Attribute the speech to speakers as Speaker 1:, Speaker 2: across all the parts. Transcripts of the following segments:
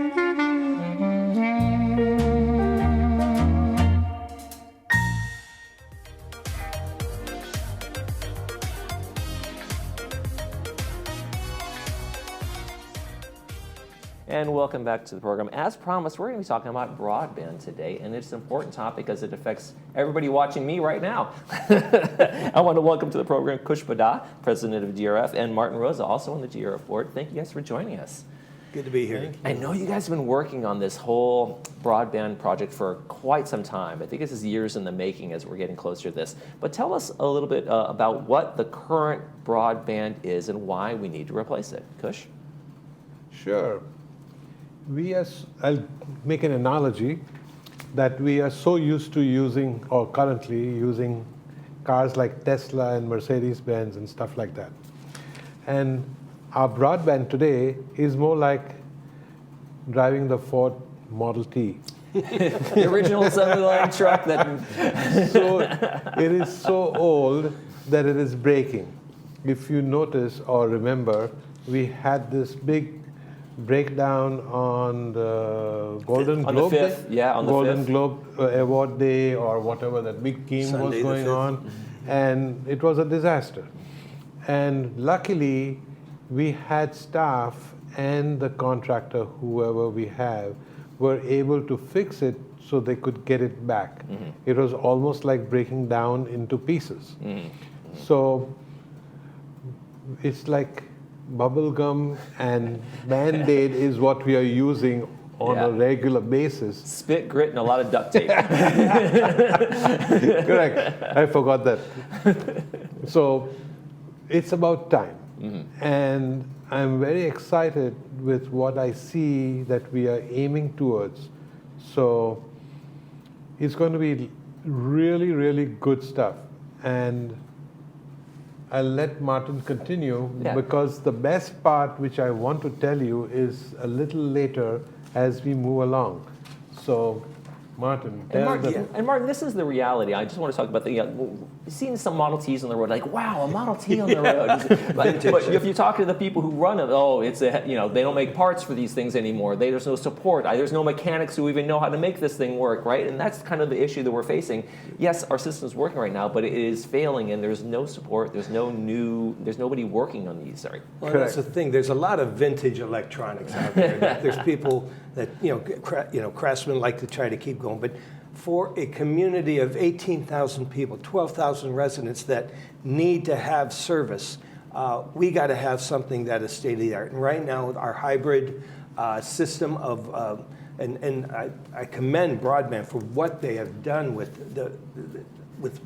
Speaker 1: And welcome back to the program. As promised, we're going to be talking about broadband today, and it's an important topic because it affects everybody watching me right now. I want to welcome to the program Kush Pada, president of GRF, and Martin Rosa, also on the GRF board. Thank you guys for joining us.
Speaker 2: Good to be here.
Speaker 1: I know you guys have been working on this whole broadband project for quite some time. I think this is years in the making as we're getting closer to this. But tell us a little bit about what the current broadband is and why we need to replace it. Kush?
Speaker 3: Sure. I'll make an analogy that we are so used to using, or currently using, cars like Tesla and Mercedes-Benz and stuff like that. And our broadband today is more like driving the Ford Model T.
Speaker 1: The original assembly line truck that...
Speaker 3: So it is so old that it is breaking. If you notice or remember, we had this big breakdown on the Golden Globe
Speaker 1: the 5th,
Speaker 3: Day?
Speaker 1: yeah, on the
Speaker 3: Golden
Speaker 1: 5th.
Speaker 3: Globe Award Day or whatever, that big game
Speaker 2: Sunday
Speaker 3: was
Speaker 2: the
Speaker 3: going
Speaker 2: 5th.
Speaker 3: on, and it was a disaster. And luckily, we had staff and the contractor, whoever we have, were able to fix it so they could get it back.
Speaker 1: Mm-hmm.
Speaker 3: It was almost like breaking down into pieces.
Speaker 1: Mm-hmm.
Speaker 3: So it's like bubble gum and Band-Aid is what we are using on a regular basis.
Speaker 1: Spit, grit, and a lot of duct tape.
Speaker 3: Correct. I forgot that. So it's about time.
Speaker 1: Mm-hmm.
Speaker 3: And I'm very excited with what I see that we are aiming towards. So it's going to be really, really good stuff. And I'll let Martin continue because the best part which I want to tell you is a little later as we move along. So Martin, tell them.
Speaker 1: And Martin, this is the reality. I just want to talk about seeing some Model Ts on the road, like, wow, a Model T on the road. but if you talk to the people who run it, they don't make parts for these things anymore. There's no support. There's no mechanics who even know how to make this thing work, right? And that's kind of the issue that we're facing. Yes, our system's working right now, but it is failing, and there's no support. There's nobody working on these. Sorry.
Speaker 2: Well, that's the thing. There's a lot of vintage electronics out there. There's people that craftsmen like to try to keep going, but for a community of 18,000 people, 12,000 residents that need to have service, we got to have something that is state of the art. And right now, our hybrid system of and I commend Broadband for what they have done with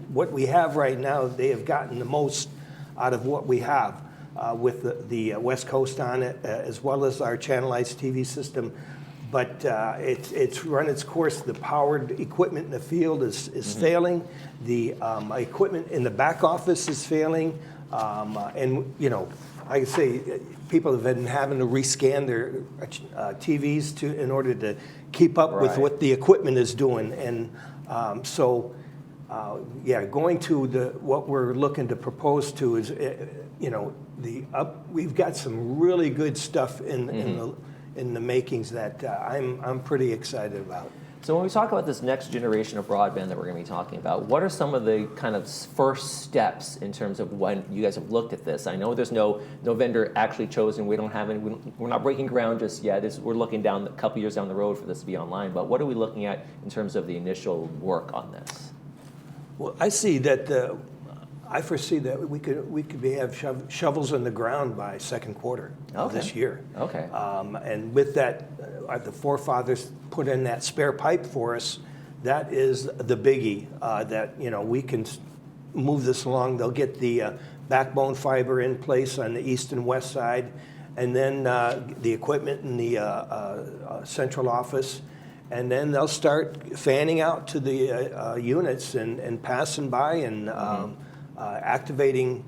Speaker 2: what we have right now. They have gotten the most out of what we have with the West Coast on it, as well as our channelized TV system. But it's run its course. The powered equipment in the field is failing. The equipment in the back office is failing. And, I say people have been having to rescan their TVs in order to keep up with what the equipment is doing. And going to what we're looking to propose to is, we've got some really good stuff in the makings that I'm pretty excited about.
Speaker 1: So when we talk about this next generation of broadband that we're going to be talking about, what are some of the kind of first steps in terms of when you guys have looked at this? I know there's no vendor actually chosen. We don't have any. We're not breaking ground just yet. We're looking down a couple years down the road for this to be online. But what are we looking at in terms of the initial work on this?
Speaker 2: Well, I see that. I foresee that we could have shovels in the ground by second quarter of this year.
Speaker 1: Okay.
Speaker 2: And with that, the forefathers put in that spare pipe for us. That is the biggie. That we can move this along. They'll get the backbone fiber in place on the east and west side, and then the equipment in the central office. And then they'll start fanning out to the units and passing by and activating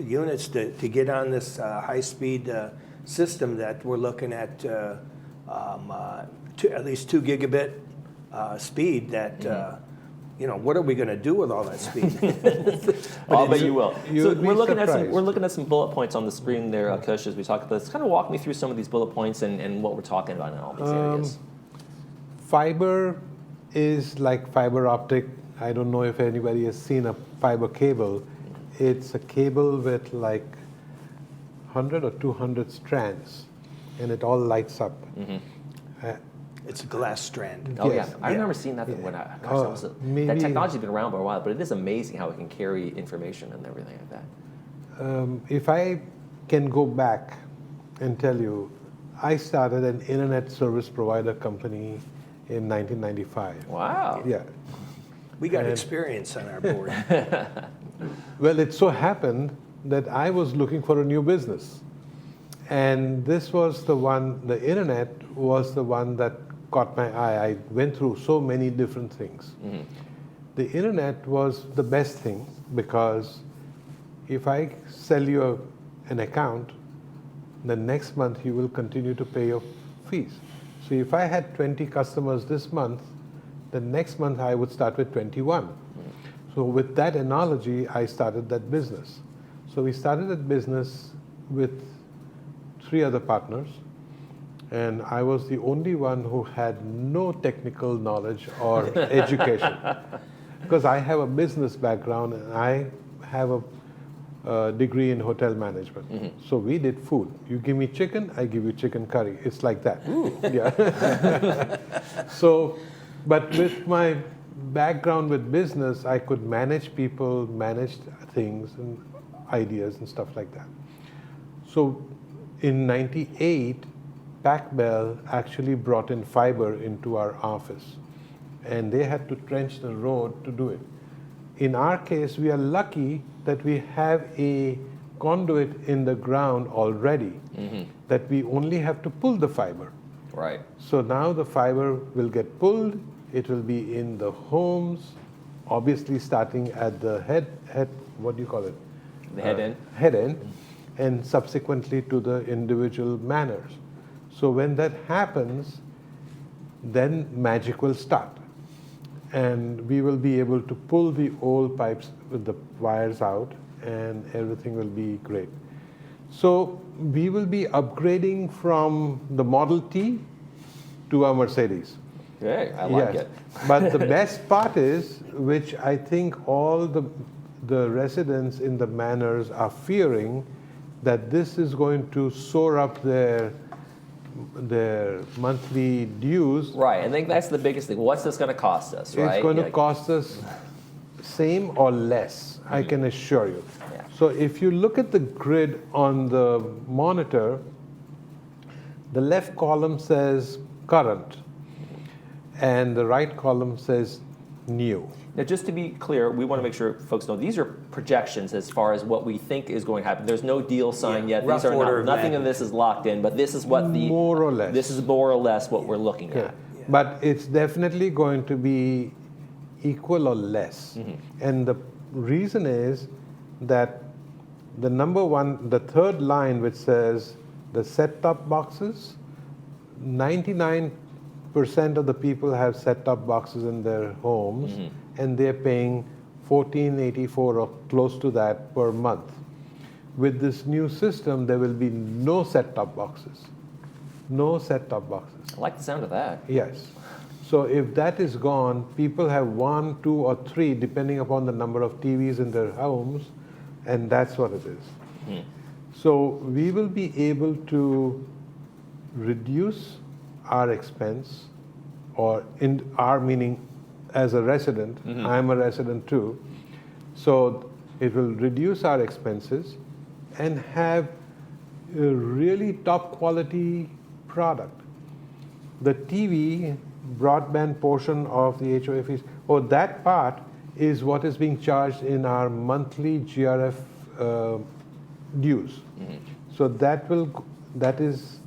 Speaker 2: units to get on this high-speed system that we're looking at at least 2 gigabit speed that what are we going to do with all that speed?
Speaker 1: I'll bet you will. So
Speaker 3: You'd be
Speaker 1: we're looking at
Speaker 3: surprised.
Speaker 1: some bullet points on the screen there, Kush, as we talk about this. Kind of walk me through some of these bullet points and what we're talking about in all these areas.
Speaker 3: Fiber is like fiber optic. I don't know if anybody has seen a fiber cable. It's a cable with like 100 or 200 strands, and it all lights up.
Speaker 2: It's a glass strand.
Speaker 1: Oh
Speaker 3: Yes.
Speaker 1: yeah, I remember seeing that when that
Speaker 3: maybe-
Speaker 1: technology's been around for a while, but it is amazing how it can carry information and everything like that.
Speaker 3: If I can go back and tell you, I started an internet service provider company in 1995.
Speaker 1: Wow.
Speaker 3: Yeah.
Speaker 2: We got experience on our board.
Speaker 3: Well, it so happened that I was looking for a new business. And this was the one, the internet was the one that caught my eye. I went through so many different things. The internet was the best thing because if I sell you an account, the next month you will continue to pay your fees. So if I had 20 customers this month, the next month I would start with 21. So with that analogy, I started that business. So we started that business with 3 other partners, and I was the only one who had no technical knowledge or education. Because I have a business background and I have a degree in hotel management. So we did food. You give me chicken, I give you chicken curry. It's like that. Yeah. So, but with my background with business, I could manage people, manage things and ideas and stuff like that. So in 98, Pac-Bell actually brought in fiber into our office, and they had to trench the road to do it. In our case, we are lucky that we have a conduit in the ground already, that we only have to pull the fiber.
Speaker 1: Right.
Speaker 3: So now the fiber will get pulled, it will be in the homes, obviously starting at the head, what do you call it?
Speaker 1: The head end.
Speaker 3: Head end, and subsequently to the individual manors. So when that happens, then magic will start. And we will be able to pull the old pipes with the wires out, and everything will be great. So we will be upgrading from the Model T to our Mercedes.
Speaker 1: Okay, I like it.
Speaker 3: But the best part is, which I think all the residents in the manors are fearing, that this is going to soar up their monthly dues.
Speaker 1: Right, I think that's the biggest thing. What's this going to cost us, right?
Speaker 3: It's going to cost us same or less, I can assure you.
Speaker 1: Yeah.
Speaker 3: So if you look at the grid on the monitor, the left column says current, and the right column says new.
Speaker 1: Now, just to be clear, we want to make sure folks know these are projections as far as what we think is going to happen. There's no deal signed yet.
Speaker 2: rough
Speaker 1: These are
Speaker 2: order of
Speaker 1: nothing of this is locked in, but this is what the
Speaker 3: More or less.
Speaker 1: This is more or less what we're looking
Speaker 3: Yeah.
Speaker 1: at.
Speaker 3: But it's definitely going to be equal or less. And the reason is that the the third line which says the set-top boxes, 99% of the people have set-top boxes in their homes, and they're paying $14.84 or close to that per month. With this new system, there will be no set-top boxes. No set-top boxes.
Speaker 1: I like the sound of that.
Speaker 3: Yes. So if that is gone, people have 1, 2, or 3, depending upon the number of TVs in their homes, and that's what it is. So we will be able to reduce our expense, or in our meaning as a resident, I'm a resident too. So it will reduce our expenses and have a really top quality product. The TV broadband portion of the HOA fees, that part is what is being charged in our monthly GRF dues. So that is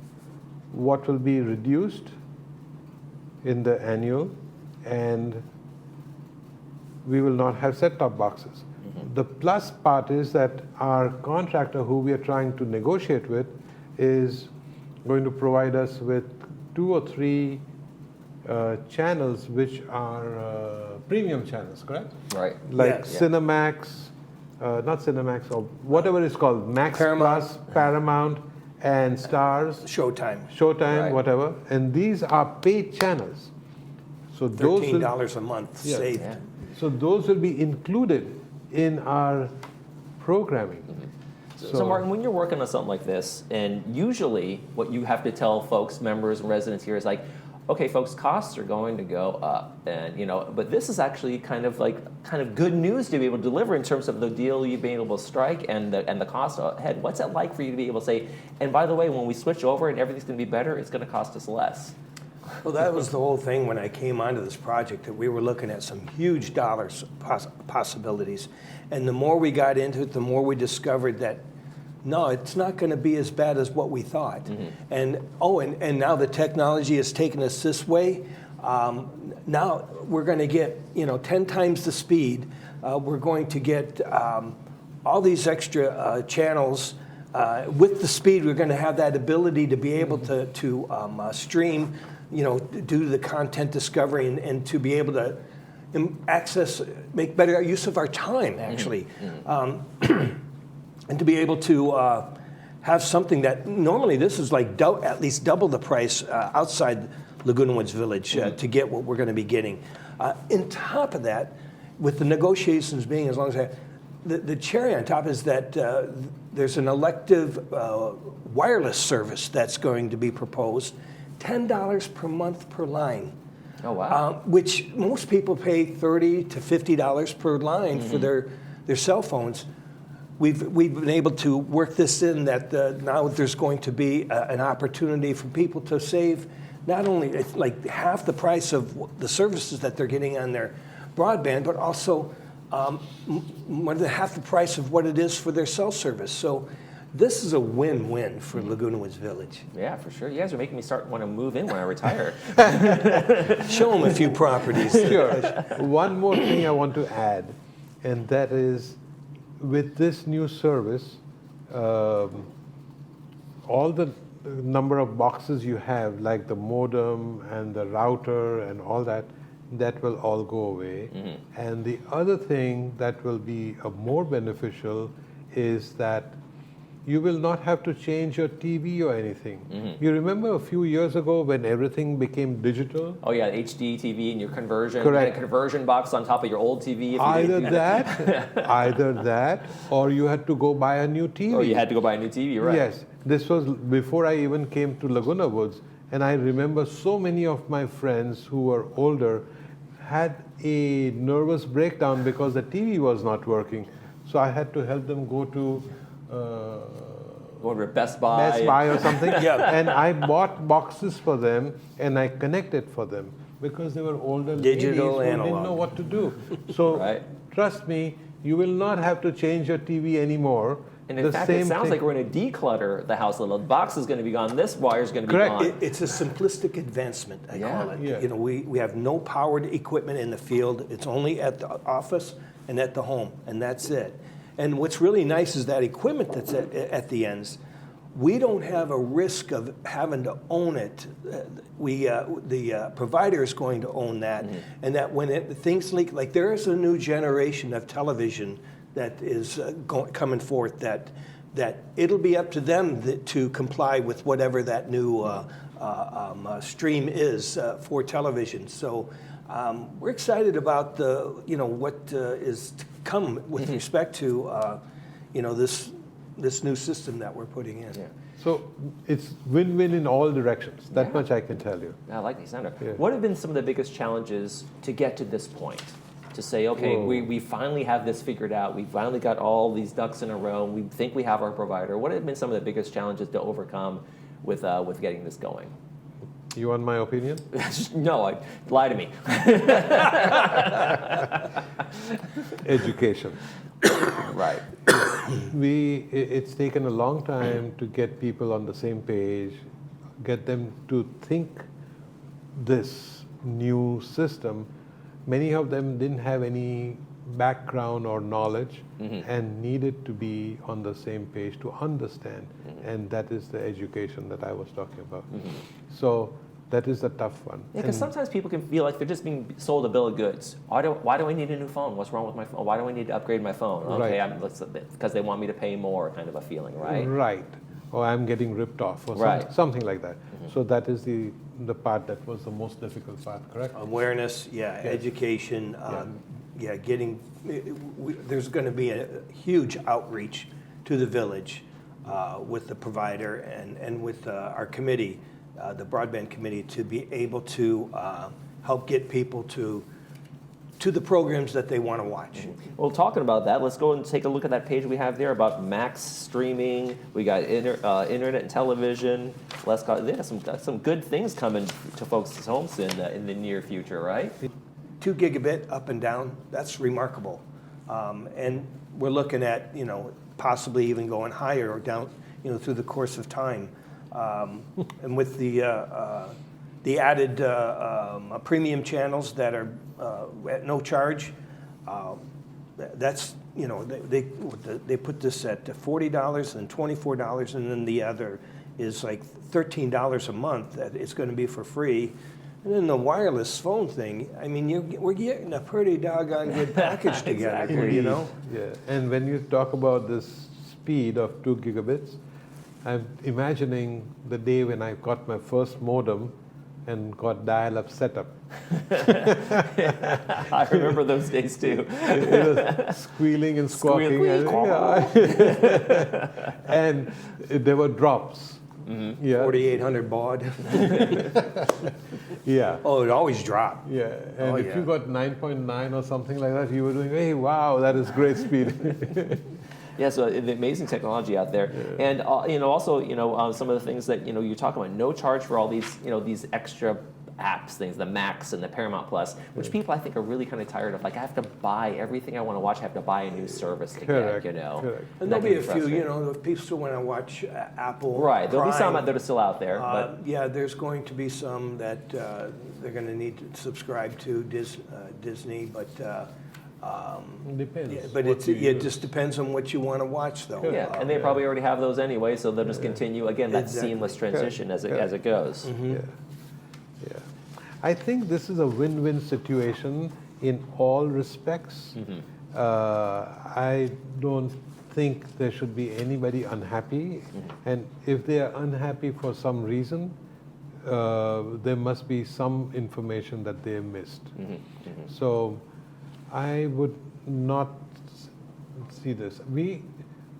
Speaker 3: what will be reduced in the annual, and we will not have set-top boxes. The plus part is that our contractor, who we are trying to negotiate with, is going to provide us with 2 or 3 channels which are premium channels, correct?
Speaker 1: Right.
Speaker 3: Like
Speaker 2: Yes.
Speaker 3: Cinemax, not Cinemax, or whatever it's called, Max
Speaker 2: Paramount.
Speaker 3: Plus, Paramount, and Stars,
Speaker 2: Showtime,
Speaker 3: Showtime,
Speaker 1: Right.
Speaker 3: whatever. And these are paid channels. So those will,
Speaker 2: $13 a month
Speaker 3: Yeah.
Speaker 2: saved.
Speaker 1: Yeah.
Speaker 3: so those will be included in our programming.
Speaker 1: So Martin, when you're working on something like this, and usually what you have to tell folks, members and residents here is like, okay, folks, costs are going to go up, and but this is actually kind of good news to be able to deliver in terms of the deal you've been able to strike and the cost ahead. What's it like for you to be able to say, and by the way, when we switch over and everything's going to be better, it's going to cost us less?
Speaker 2: Well, that was the whole thing when I came onto this project, that we were looking at some huge dollars possibilities. And the more we got into it, the more we discovered that, no, it's not going to be as bad as what we thought. And now the technology has taken us this way. Now we're going to get 10 times the speed. We're going to get all these extra channels. With the speed, we're going to have that ability to be able to stream, do the content discovery and to be able to make better use of our time, actually. And to be able to have something that normally this is like at least double the price outside Laguna Woods Village to get what we're going to be getting. On top of that, with the negotiations being as long as the cherry on top is that there's an elective wireless service that's going to be proposed, $10 per month per line.
Speaker 1: Oh, wow.
Speaker 2: Which most people pay $30 to $50 per line for their cell phones. We've been able to work this in that now there's going to be an opportunity for people to save not only it's like half the price of the services that they're getting on their broadband, but also more than half the price of what it is for their cell service. So this is a win-win for Laguna Woods Village.
Speaker 1: Yeah, for sure. You guys are making me want to move in when I retire.
Speaker 2: Show them a few properties.
Speaker 3: Sure. One more thing I want to add, and that is, with this new service, all the number of boxes you have, like the modem and the router and all that, that will all go away. And the other thing that will be more beneficial is that you will not have to change your TV or anything. You remember a few years ago when everything became digital?
Speaker 1: Oh yeah, HD TV and your conversion.
Speaker 3: Correct.
Speaker 1: You had a conversion box on top of your old TV. If you
Speaker 3: Either
Speaker 1: didn't do
Speaker 3: either that, or you had to go buy a new TV.
Speaker 1: Or you had to go buy a new TV, right?
Speaker 3: Yes, this was before I even came to Laguna Woods, and I remember so many of my friends who were older had a nervous breakdown because the TV was not working. So I had to help them go to
Speaker 1: Go to Best Buy.
Speaker 3: or something. And I bought boxes for them and I connected for them because they were older
Speaker 2: Digital,
Speaker 3: ladies who didn't
Speaker 2: analog.
Speaker 3: know what to do. So
Speaker 1: Right.
Speaker 3: trust me, you will not have to change your TV anymore.
Speaker 1: And in
Speaker 3: The
Speaker 1: fact, it
Speaker 3: same
Speaker 1: sounds
Speaker 3: thing-
Speaker 1: like we're going to declutter the house a little. The box is going to be gone. This wire is going to be
Speaker 3: Correct.
Speaker 1: gone.
Speaker 2: It's a simplistic advancement, I call it.
Speaker 3: Yeah.
Speaker 2: We have no powered equipment in the field. It's only at the office and at the home, and that's it. And what's really nice is that equipment that's at the ends, we don't have a risk of having to own it. The provider is going to own that, and that when things leak, like there is a new generation of television that is coming forth that it'll be up to them to comply with whatever that new stream is for television. So we're excited about what is to come with respect to this new system that we're putting in.
Speaker 1: Yeah.
Speaker 3: So it's win-win in all directions. That much I can tell you.
Speaker 1: I like the sound of it.
Speaker 3: Yeah.
Speaker 1: What have been some of the biggest challenges to get to this point? To say, okay, we finally have this figured out. We finally got all these ducks in a row. We think we have our provider. What have been some of the biggest challenges to overcome with getting this going?
Speaker 3: You want my opinion?
Speaker 1: No, lie to me.
Speaker 3: Education.
Speaker 1: Right.
Speaker 3: It's taken a long time to get people on the same page, get them to think this new system. Many of them didn't have any background or knowledge and needed to be on the same page to understand. And that is the education that I was talking about. So That is a tough one.
Speaker 1: Yeah, because sometimes people can feel like they're just being sold a bill of goods. Why do I need a new phone? What's wrong with my phone? Why do I need to upgrade my phone? Okay,
Speaker 3: Right.
Speaker 1: because they want me to pay more, kind of a feeling, right?
Speaker 3: Right. Or I'm getting ripped off, or
Speaker 1: Right.
Speaker 3: something like that. So that is the part that was the most difficult part, correct?
Speaker 2: Awareness, education, getting, there's going to be a huge outreach to the village with the provider and with our committee, the Broadband Committee, to be able to help get people to the programs that they want to watch.
Speaker 1: Well, talking about that, let's go and take a look at that page we have there about Max streaming. We got internet and television. Some good things coming to folks' homes in the near future, right?
Speaker 2: 2 gigabit up and down, that's remarkable. And we're looking at, possibly even going higher or down, through the course of time. And with the added premium channels that are at no charge, that's, they put this at $40 and $24, and then the other is like $13 a month that it's going to be for free. And then the wireless phone thing, I mean, we're getting a pretty doggone good package together here,
Speaker 3: Yeah, and when you talk about this speed of 2 gigabits, I'm imagining the day when I got my first modem and got dial-up setup.
Speaker 1: I remember those days too.
Speaker 3: It was squealing and squawking. And there were drops.
Speaker 1: Mm-hmm.
Speaker 3: Yeah.
Speaker 2: 4,800 baud.
Speaker 3: Yeah.
Speaker 2: Oh, it always dropped.
Speaker 3: Yeah, and if you got 9.9 or something like that, you were doing, hey, wow, that is great speed.
Speaker 1: Yeah, so the amazing technology out there, and also some of the things that you're talking about, no charge for all these these extra apps, things, the Max and the Paramount Plus, which people I think are really kind of tired of. Like, I have to buy everything I want to watch. I have to buy a new service to
Speaker 3: Correct,
Speaker 1: get.
Speaker 3: correct.
Speaker 2: And there'll be a few, if people still want to watch Apple.
Speaker 1: Right, there'll be some
Speaker 2: Prime,
Speaker 1: that are still out there. But
Speaker 2: yeah, there's going to be some that they're going to need to subscribe to Disney, but
Speaker 3: Depends.
Speaker 2: yeah, but
Speaker 3: what you
Speaker 2: it
Speaker 3: use.
Speaker 2: just depends on what you want to watch, though.
Speaker 1: yeah, and they probably already have those anyway, so they'll just continue again that
Speaker 2: Exactly.
Speaker 1: seamless transition as it goes.
Speaker 3: Yeah. Yeah. I think this is a win-win situation in all respects. I don't think there should be anybody unhappy. And if they are unhappy for some reason, there must be some information that they missed. So I would not see this.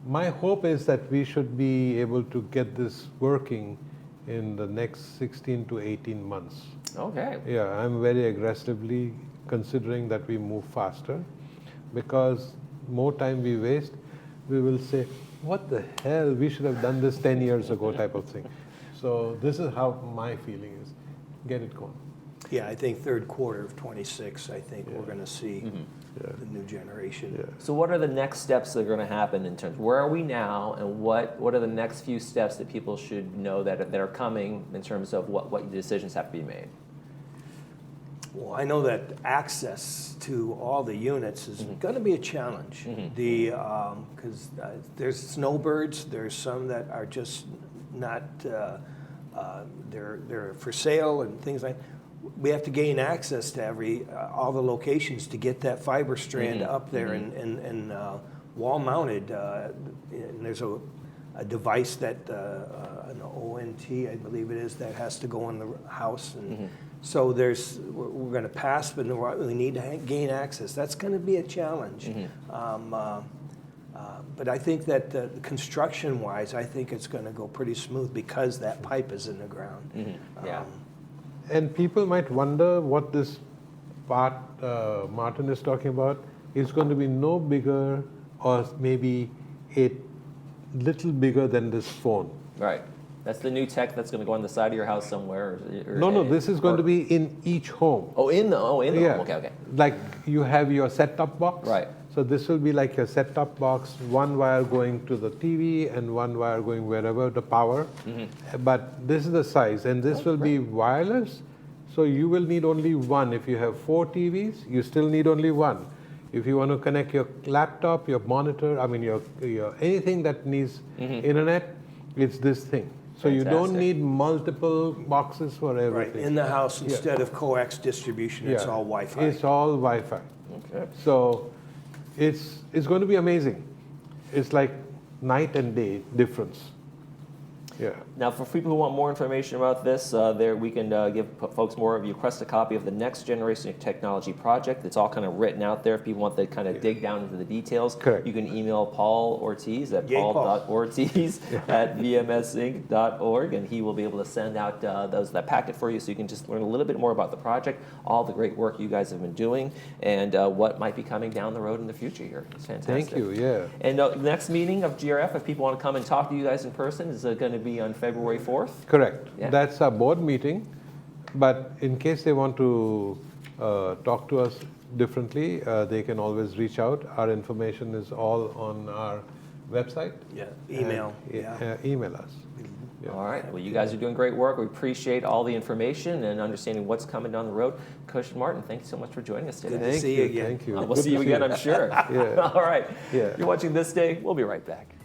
Speaker 3: My hope is that we should be able to get this working in the next 16 to 18 months.
Speaker 1: Okay.
Speaker 3: Yeah, I'm very aggressively considering that we move faster, because more time we waste, we will say, what the hell, we should have done this 10 years ago type of thing. So this is how my feeling is. Get it going.
Speaker 2: Yeah, I think third quarter of 26, I think we're going to see the new generation.
Speaker 3: Yeah.
Speaker 1: So what are the next steps that are going to happen in terms, where are we now, and what are the next few steps that people should know that are coming in terms of what decisions have to be made?
Speaker 2: Well, I know that access to all the units is going to be a challenge. Because there's snowbirds, there's some that are just not, they're for sale and things like. We have to gain access to all the locations to get that fiber strand up there and wall mounted. And there's a device that an ONT, I believe it is, that has to go in the house. And so we're going to pass, but we need to gain access. That's going to be a challenge. But I think that construction-wise, I think it's going to go pretty smooth because that pipe is in the ground.
Speaker 1: Yeah.
Speaker 3: And people might wonder what this part Martin is talking about. It's going to be no bigger, or maybe a little bigger than this phone.
Speaker 1: Right. That's the new tech that's going to go on the side of your house somewhere.
Speaker 3: No, this is going to be in each home.
Speaker 1: Oh, in the
Speaker 3: Yeah.
Speaker 1: home. Okay.
Speaker 3: Like you have your set-top box.
Speaker 1: Right.
Speaker 3: So this will be like your set-top box, one wire going to the TV and one wire going wherever the power. But this is the size, and this will be wireless. So you will need only one. If you have 4 TVs, you still need only one. If you want to connect your laptop, your monitor, I mean your anything that needs internet, it's this thing. So you don't
Speaker 1: Fantastic.
Speaker 3: need multiple boxes for
Speaker 2: Right,
Speaker 3: everything.
Speaker 2: in the house, instead of coax distribution, it's all Wi-Fi.
Speaker 3: It's all Wi-Fi.
Speaker 1: Okay.
Speaker 3: So it's going to be amazing. It's like night and day difference. Yeah.
Speaker 1: Now, for people who want more information about this, there we can give folks more. If you request a copy of the Next Generation Technology Project, it's all kind of written out there. If people want to kind of dig down into the details,
Speaker 3: Correct.
Speaker 1: you can email Paul Ortiz at
Speaker 2: Yay, Paul.
Speaker 1: paul.ortiz at vmsinc.org, and he will be able to send out that packet for you so you can just learn a little bit more about the project, all the great work you guys have been doing, and what might be coming down the road in the future here. It's fantastic.
Speaker 3: Thank you. Yeah.
Speaker 1: And the next meeting of GRF, if people want to come and talk to you guys in person, is going to be on February 4th?
Speaker 3: Correct.
Speaker 1: Yeah.
Speaker 3: That's our board meeting. But in case they want to talk to us differently, they can always reach out. Our information is all on our website.
Speaker 2: Yeah, email.
Speaker 3: And, email us. Yeah.
Speaker 1: All right. Well, you guys are doing great work. We appreciate all the information and understanding what's coming down the road. Coach Martin, thank you so much for joining us today.
Speaker 2: Good to
Speaker 3: Thank
Speaker 2: see
Speaker 3: you.
Speaker 2: you again.
Speaker 3: Thank you.
Speaker 1: We'll
Speaker 3: Good
Speaker 1: see
Speaker 3: to
Speaker 1: you again, I'm sure.
Speaker 3: Yeah.
Speaker 1: All right.
Speaker 3: Yeah.
Speaker 1: You're watching This Day. We'll be right back.